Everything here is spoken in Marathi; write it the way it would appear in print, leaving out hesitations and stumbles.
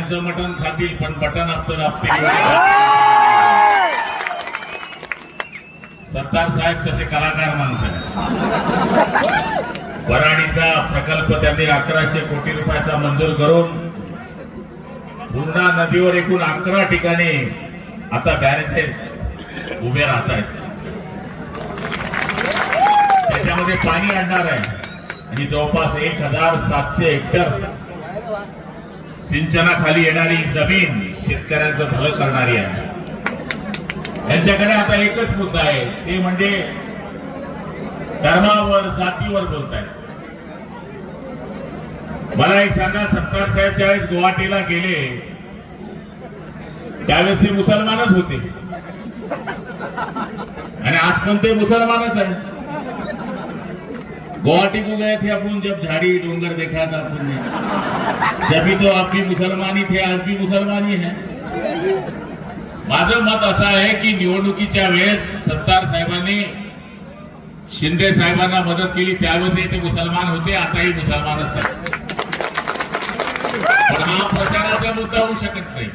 त्यांचं मटण खातील पण बटन आपलं दाबतील. सत्तार साहेब तसे कलाकार माणसं आहेत. वराडीचा प्रकल्प त्यांनी 1100 कोटी रुपयाचा मंजूर करून पूर्णा नदीवर एकूण 11 ठिकाणी आता बॅरेजेस उभे राहत आहेत. त्याच्यामध्ये पाणी आणणार आहे आणि जवळपास 1700 हेक्टर सिंचनाखाली येणारी जमीन शेतकऱ्यांचं भलं करणारी आहे. यांच्याकडे आता एकच मुद्दा आहे, ते म्हणजे धर्मावर जातीवर बोलतायत. मला एक सांगा, सत्तार साहेब ज्यावेळेस गुवाहाटीला गेले त्यावेळेस ते मुसलमानच होते आणि आज पण ते मुसलमानच आहे. गुवाहाटी को गए थे अपन जब झाड़ी डोंगर देखा था अपन ने, जब भी तो आप भी मुसलमानी थे, आज भी मुसलमानी है. माझं मत असं आहे की निवडणुकीच्या वेळेस सत्तार साहेबांनी शिंदे साहेबांना मदत केली त्यावेळेस ते मुसलमान होते, आताही मुसलमानच आहे. पण हा प्रचाराचा मुद्दा होऊ शकत नाही.